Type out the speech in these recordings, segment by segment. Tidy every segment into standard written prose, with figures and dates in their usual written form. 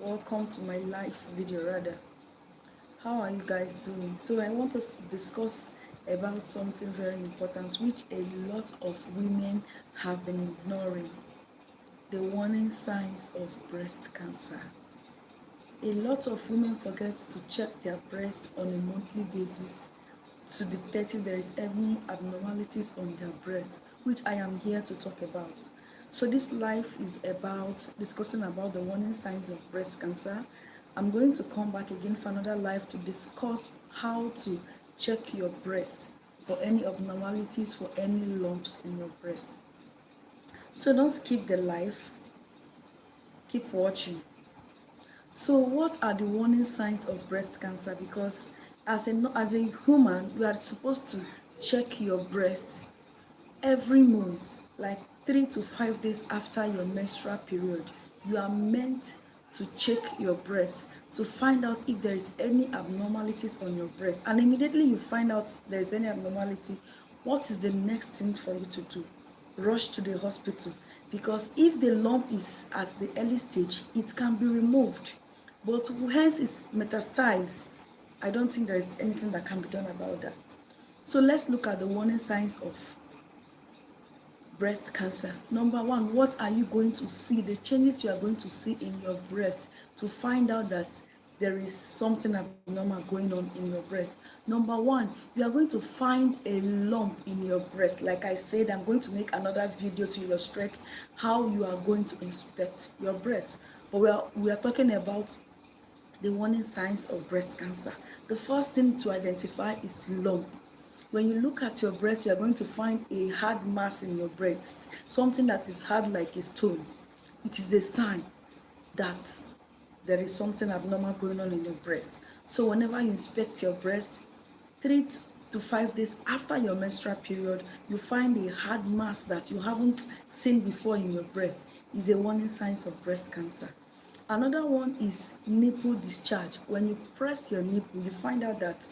Welcome to my live video rather. How are you guys doing? So I want us to discuss about something very important which a lot of women have been ignoring: the warning signs of breast cancer. A lot of women forget to check their breast on a monthly basis to detect if there is any abnormalities on their breast, which I am here to talk about. So this live is about discussing about the warning signs of breast cancer. I'm going to come back again for another live to discuss how to check your breast for any abnormalities, for any lumps in your breast. So don't skip the live, keep watching. So what are the warning signs of breast cancer? Because as a human, you are supposed to check your breast every month, like 3 to 5 days after your menstrual period. You are meant to check your breast to find out if there is any abnormalities on your breast. And immediately you find out there is any abnormality, what is the next thing for you to do? Rush to the hospital, because if the lump is at the early stage, it can be removed. But hence it's metastasized, I don't think there is anything that can be done about that. So let's look at the warning signs of breast cancer. Number one, what are you going to see? The changes you are going to see in your breast to find out that there is something abnormal going on in your breast. Number one, you are going to find a lump in your breast. Like I said, I'm going to make another video to illustrate how you are going to inspect your breast. But we are talking about the warning signs of breast cancer. The first thing to identify is lump. When you look at your breast, you are going to find a hard mass in your breast, something that is hard like a stone. It is a sign that there is something abnormal going on in your breast. So whenever you inspect your breast, 3 to 5 days after your menstrual period, you find a hard mass that you haven't seen before in your breast, is a warning signs of breast cancer. Another one is nipple discharge. When you press your nipple, you find out that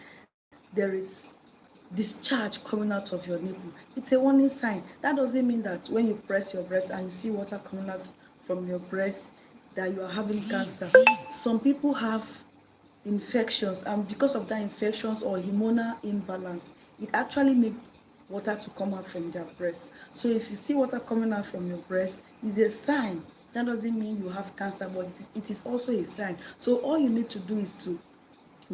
there is discharge coming out of your nipple. It's a warning sign. That doesn't mean that when you press your breast and you see water coming out from your breast that you are having cancer. Some people have infections, and because of that infections or hormonal imbalance, it actually makes water to come out from their breast. So if you see water coming out from your breast, it's a sign. That doesn't mean you have cancer, but it is also a sign. So all you need to do is to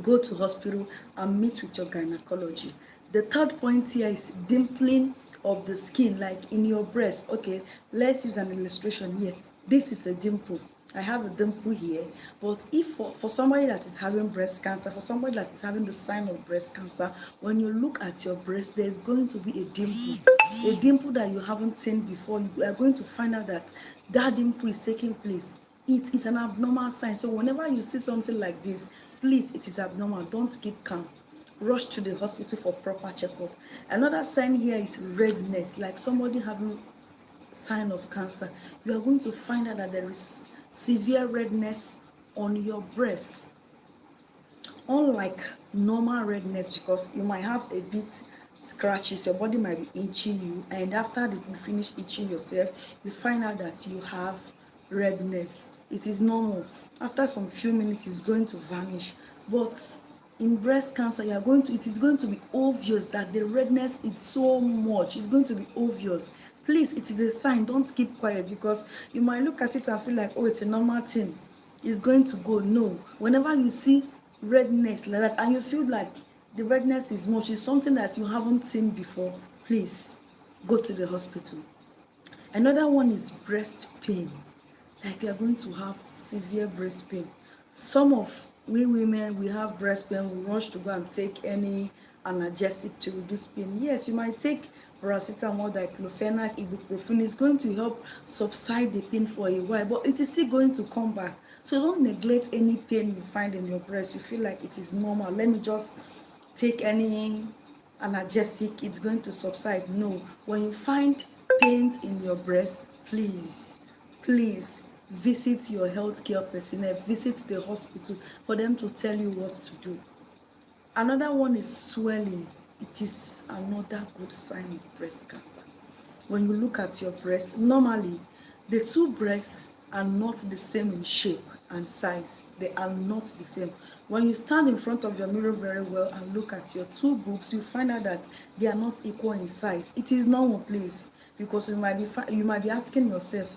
go to hospital and meet with your gynecology. The third point here is dimpling of the skin, like in your breast. Okay, let's use an illustration here. This is a dimple. I have a dimple here, but if for somebody that is having breast cancer, for somebody that is having the sign of breast cancer, when you look at your breast, there's going to be a dimple that you haven't seen before. You are going to find out that that dimple is taking place. It is an abnormal sign. So whenever you see something like this, please, it is abnormal. Don't keep calm. Rush to the hospital for proper checkup. Another sign here is redness, like somebody having sign of cancer. You are going to find out that there is severe redness on your breast, unlike normal redness, because you might have a bit scratches, your body might be itching you, and after you finish itching yourself, you find out that you have redness. It is normal. After some few minutes, it's going to vanish. But in breast cancer, it is going to be obvious that the redness is so much. It's going to be obvious. Please, it is a sign. Don't keep quiet, because you might look at it and feel like, oh, it's a normal thing, it's going to go. No, whenever you see redness like that and you feel like the redness is much, is something that you haven't seen before, please go to the hospital. Another one is breast pain, like you are going to have severe breast pain. Some of we women, we have breast pain, we rush to go and take any analgesic to reduce pain. Yes, you might take paracetamol, diclofenac, ibuprofen. Is going to help subside the pain for a while, but it is still going to come back. So don't neglect any pain you find in your breast. You feel like it is normal, let me just take any analgesic, it's going to subside. No, when you find pains in your breast, please visit your healthcare personnel, visit the hospital for them to tell you what to do. Another one is swelling. It is another good sign of breast cancer. When you look at your breast, normally the two breasts are not the same in shape. and size. They are not the same. When you stand in front of your mirror very well and look at your two boobs, you find out that they are not equal in size. It is normal, please, because you might be asking yourself,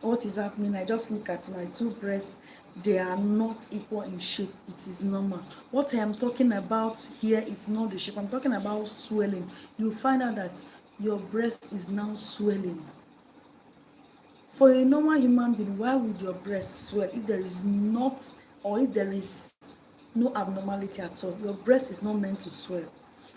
what is happening? I just look at my two breasts, they are not equal in shape. It is normal. What I am talking about here is not the shape. I'm talking about swelling. You find out that your breast is now swelling. For a normal human being, why would your breast swell if there is not, or if there is no abnormality at all? Your breast is not meant to swell.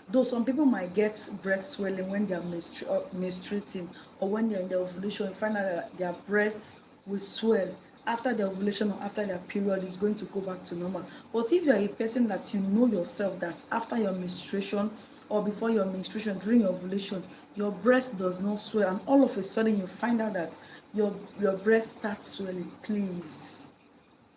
Though some people might get breast swelling when they are menstruating, or when they're in the ovulation, you find out that their breast will swell after the ovulation or after their period is going to go back to normal. But if you are a person that you know yourself that after your menstruation or before your menstruation, during your ovulation, your breast does not swell, and all of a sudden you find out that your breast starts swelling, please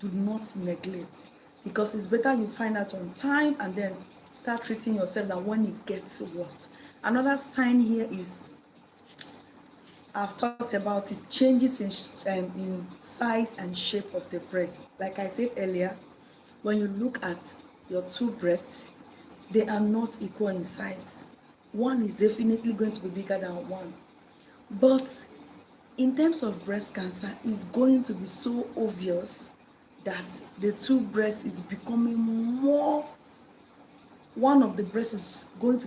do not neglect, because it's better you find out on time and then start treating yourself than when it gets worse. Another sign here is, I've talked about it, changes in size and shape of the breast. Like I said earlier, when you look at your two breasts, they are not equal in size. One is definitely going to be bigger than one. But in terms of breast cancer, it's going to be so obvious that the two breasts is becoming more, one of the breasts is going to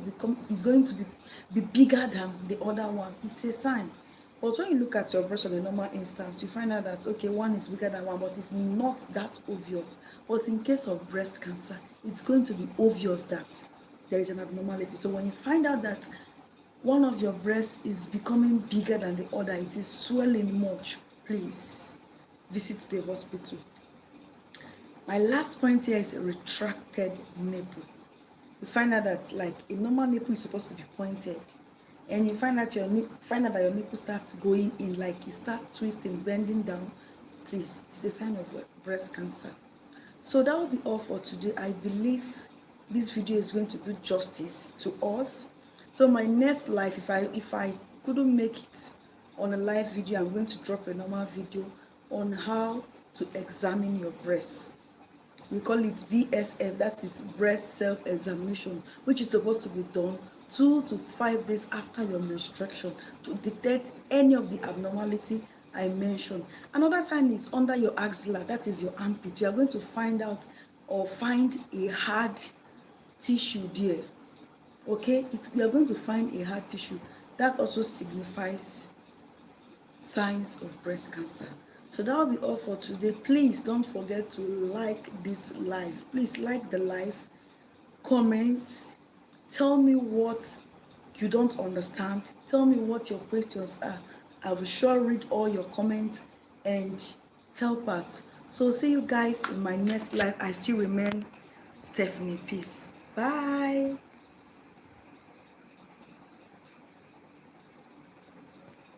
be bigger than the other one. It's a sign. But when you look at your breast on a normal instance, you find out that okay, one is bigger than one, but it's not that obvious. But in case of breast cancer, it's going to be obvious that there is an abnormality. So when you find out that one of your breasts is becoming bigger than the other, it is swelling much, please visit the hospital. My last point here is a retracted nipple. You find out that like a normal nipple is supposed to be pointed, and you find out that your nipple starts going in, like it starts twisting, bending down, please, it's a sign of breast cancer. So that will be all for today. I believe this video is going to do justice to us. So my next live, if I couldn't make it on a live video, I'm going to drop a normal video on how to examine your breasts. We call it BSF, that is breast self-examination, which is supposed to be done 2 to 5 days after your menstruation to detect any of the abnormality I mentioned. Another sign is under your axilla, that is your armpit. You are going to find out or find a hard tissue there. Okay, we are going to find a hard tissue. That also signifies signs of breast cancer. So that will be all for today. Please don't forget to like this live. Please like the live, comment, tell me what you don't understand, tell me what your questions are. I will sure read all your comments and help out. So see you guys in my next live. I still remain Stephanie. Peace. Bye.